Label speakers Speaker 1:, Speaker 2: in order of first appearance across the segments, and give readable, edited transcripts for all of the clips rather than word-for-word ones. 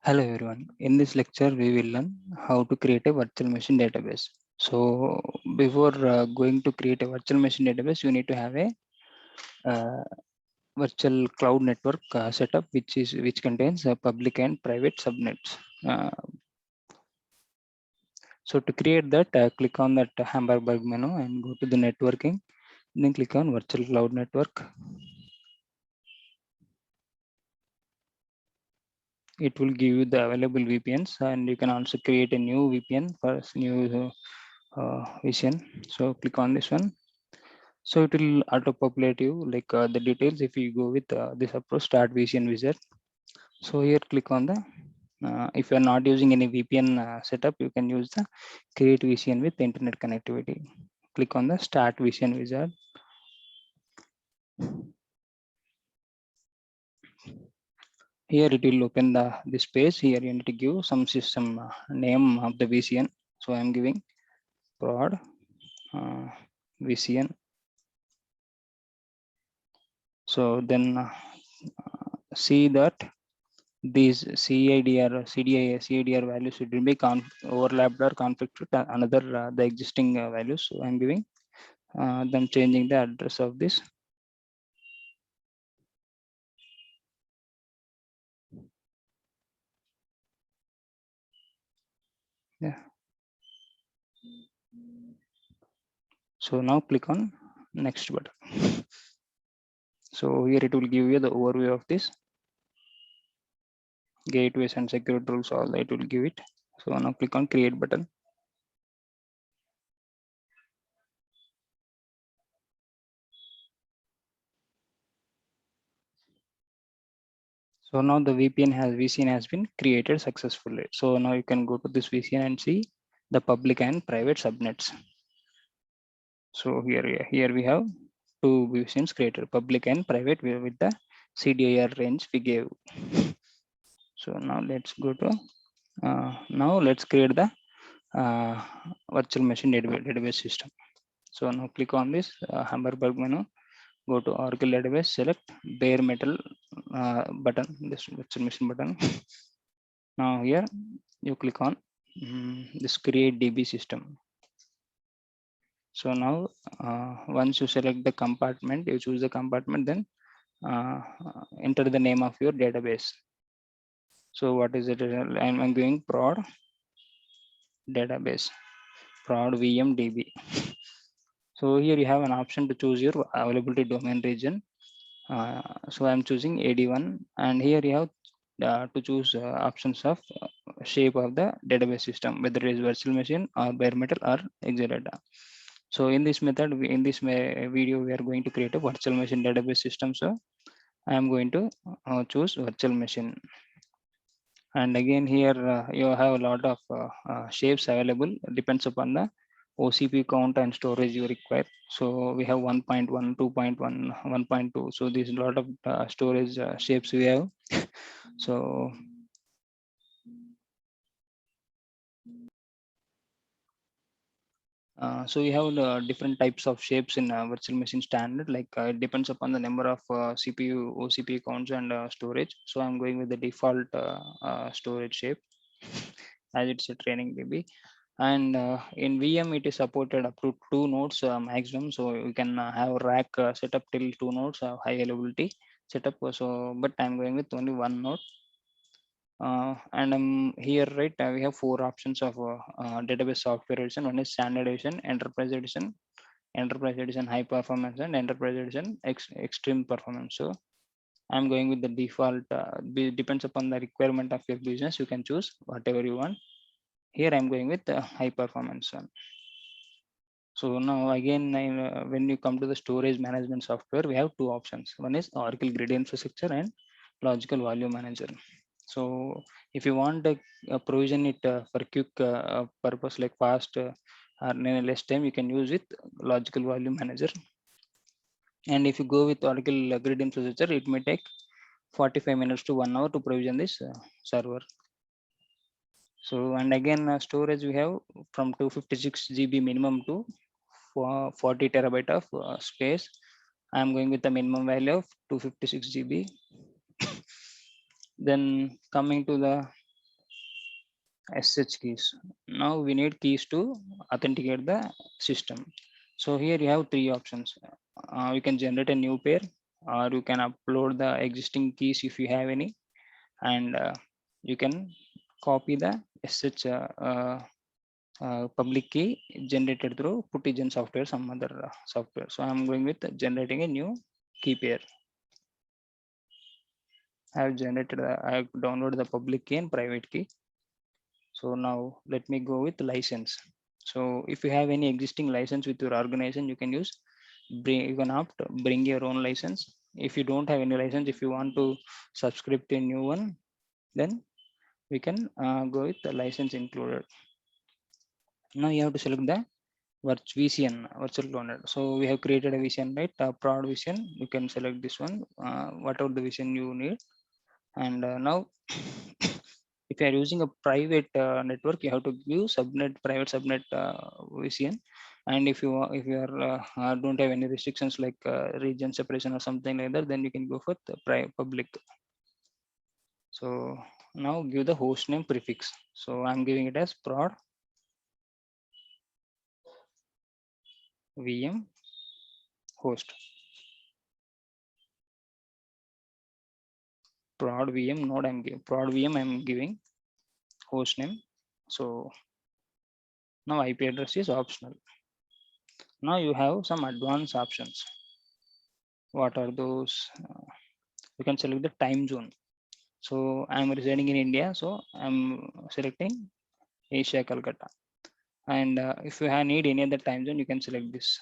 Speaker 1: Hello everyone. In this lecture, we will learn how to create a virtual machine database. So before going to create a virtual machine database, you need to have a uh, virtual cloud network setup, which contains public and private subnets. Uh, so to create that, click on that Hamburg menu and go to the networking. Then click on virtual cloud network. It will give you the available VPNs, and you can also create a new VPN for new VPN. So click on this one. So it will auto populate you like the details if you go with this approach, start VCN wizard. So here click on the if you are not using any VPN setup, you can use the create VCN with internet connectivity. Click on the start VCN wizard. Here it will open this page. Here you need to give some system name of the VCN. So I am giving prod VCN. So then see that these CIDR values should be overlapped or conflict with another the existing values. So I'm giving them changing the address of this. Yeah. So now click on next button. So here it will give you the overview of this gateways and security rules. All that will give it. So now click on create button. So now the VCN has been created successfully. So now you can go to this VCN and see the public and private subnets. So here we have two VCNs created, public and private with the CDIR range we gave. So now let's go to now let's create the uh, virtual machine database system. So now click on this Hamburg menu, go to Oracle database, select bare metal button, this virtual machine button. Now here you click on this create DB system. So now once you select the compartment, you choose the compartment, then enter the name of your database. So what is it? I'm going prod database, prod VMDB. So here you have an option to choose your availability domain region. So I'm choosing AD1, and here you have to choose options of shape of the database system, whether it is virtual machine or bare metal or Exadata. So in this method, in this video, we are going to create a virtual machine database system. So I am going to choose virtual machine. And again here you have a lot of shapes available, depends upon the OCP count and storage you require. So we have 1.1, 2.1, 1.2. So there's a lot of storage shapes we have. So so we have different types of shapes in virtual machine standard, like it depends upon the number of CPU, OCP counts and storage. So I'm going with the default storage shape as it's a training DB. And in VM, it is supported up to 2 nodes maximum. So you can have rack setup till 2 nodes, high availability setup. So, but I'm going with only 1 node. And here, right, we have 4 options of database software edition. One is standard edition, enterprise edition high performance, and enterprise edition extreme performance. So I'm going with the default, depends upon the requirement of your business. You can choose whatever you want. Here I'm going with the high performance one. So now again, when you come to the storage management software, we have 2 options. One is Oracle Grid Infrastructure and Logical Volume Manager. So if you want to provision it for quick purpose like fast or less time, you can use it Logical Volume Manager. And if you go with Oracle Grid Infrastructure, it may take 45 minutes to 1 hour to provision this server. So and again storage we have from 256 GB minimum to 40 terabyte of space. I am going with the minimum value of 256 GB. Then coming to the SH keys. Now we need keys to authenticate the system. So here you have three options. You can generate a new pair, or you can upload the existing keys if you have any, and you can copy the SH public key generated through Puttigen software, some other software. So I'm going with generating a new key pair. I have generated, I have downloaded the public key and private key. So now let me go with license. So if you have any existing license with your organization, you can use, you can opt bring your own license. If you don't have any license, if you want to subscribe to a new one, then we can go with the license included. Now you have to select the VCN, virtual cloud. So we have created a VCN, right? Prod VCN. You can select this one, whatever the VCN you need. And now if you are using a private network, you have to use subnet, private subnet VCN. And if you are don't have any restrictions like region separation or something like that, then you can go for the public. So now give the host name prefix. So I'm giving it as prod VM host. Prod VM node I'm giving, prod VM I'm giving host name. So now IP address is optional. Now you have some advanced options. What are those? You can select the time zone. So I'm residing in India, so I'm selecting Asia Calcutta. And if you need any other time zone, you can select this.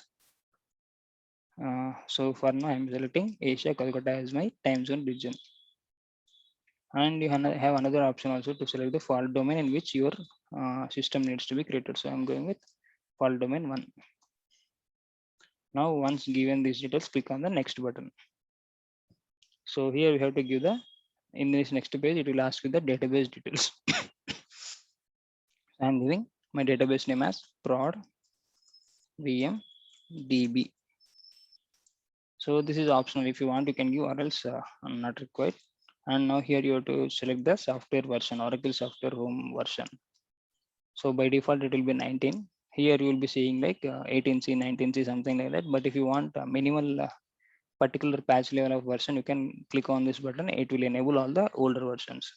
Speaker 1: So for now, I'm selecting Asia Calcutta as my time zone region. And you have another option also to select the fault domain in which your system needs to be created. So I'm going with fault domain 1. Now once given these details, click on the next button. So here we have to give the, in this next page, it will ask you the database details. I'm giving my database name as prod VM DB. So this is optional. If you want, you can give, or else not required. And now here you have to select the software version, Oracle software home version. So by default, it will be 19. Here you will be seeing like 18C, 19C, something like that. But if you want a minimal particular patch level of version, you can click on this button. It will enable all the older versions.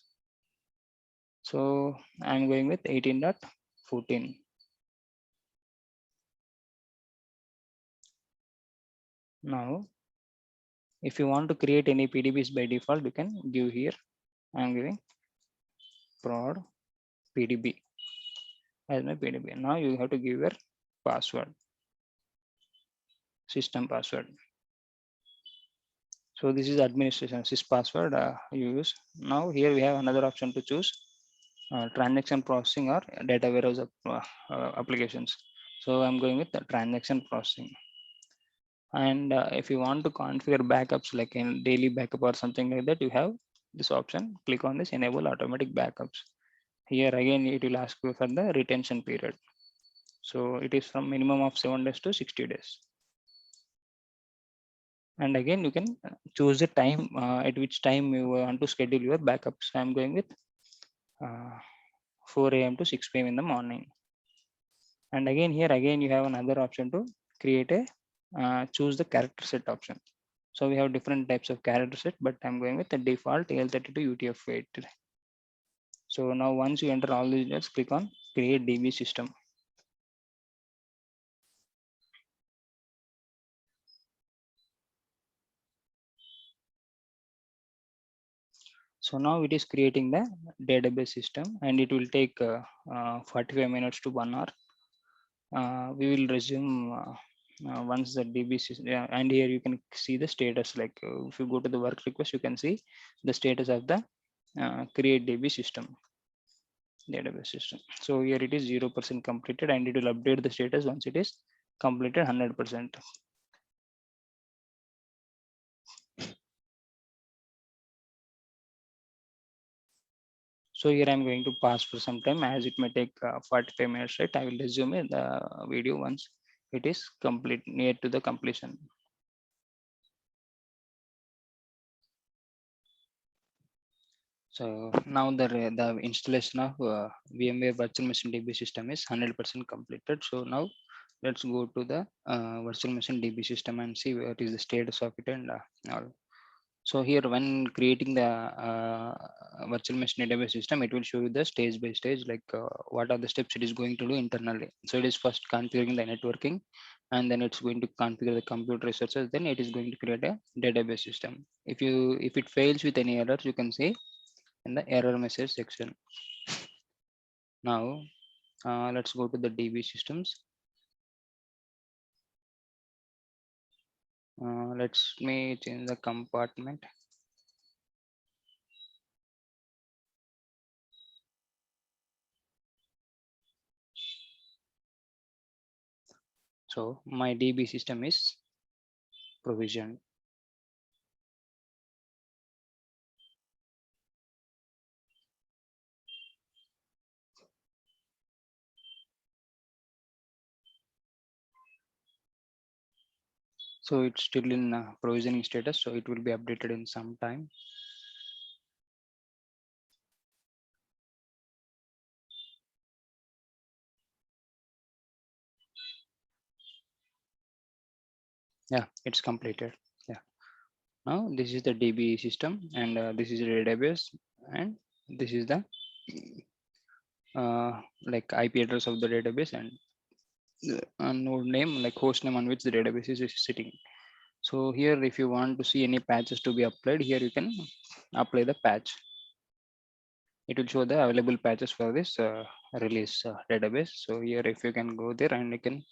Speaker 1: So I'm going with 18.14. Now, if you want to create any PDBs by default, you can give here. I'm giving prod PDB as my PDB. Now you have to give your password, system password. So this is administration sys password you use. Now here we have another option to choose transaction processing or data warehouse applications. So I'm going with the transaction processing. And if you want to configure backups like in daily backup or something like that, you have this option. Click on this enable automatic backups. Here again, it will ask you for the retention period. So it is from minimum of 7 days to 60 days. And again, you can choose the time at which time you want to schedule your backups. I'm going with 4 a.m. to 6 p.m. in the morning. And again, here again, you have another option to create a choose the character set option. So we have different types of character set, but I'm going with the default AL32 UTF-8. So now once you enter all these details, click on create DB system. So now it is creating the database system, and it will take 45 minutes to 1 hour. We will resume once the DB system, and here you can see the status. Like if you go to the work request, you can see the status of the create DB system, database system. So here it is 0% completed, and it will update the status once it is completed 100%. So here I'm going to pause for some time as it may take 45 minutes, right? I will resume the video once it is complete, near to the completion. So now the installation of VMware Virtual Machine DB system is 100% completed. So now let's go to the Virtual Machine DB system and see what is the status of it and all. So here, when creating the virtual machine database system, it will show you the stage by stage, like what are the steps it is going to do internally. So it is first configuring the networking, and then it's going to configure the computer resources. Then it is going to create a database system. If it fails with any errors, you can see in the error message section. Now let's go to the DB systems. Let's me change the compartment. So my DB system is provisioned. So it's still in provisioning status, so it will be updated in some time. Yeah, it's completed. Yeah, now this is the DB system, and this is the database, and this is the like IP address of the database, and node name, like host name on which the database is sitting. So here, if you want to see any patches to be applied, here you can apply the patch. It will show the available patches for this release database. So here, if you can go there and you can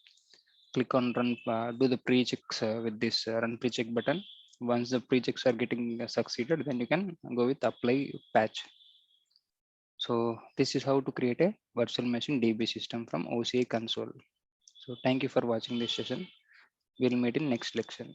Speaker 1: click on run, do the pre-checks with this run pre-check button. Once the pre-checks are getting succeeded, then you can go with apply patch. So this is how to create a virtual machine DB system from OCI console. So thank you for watching this session. We'll meet in next lecture.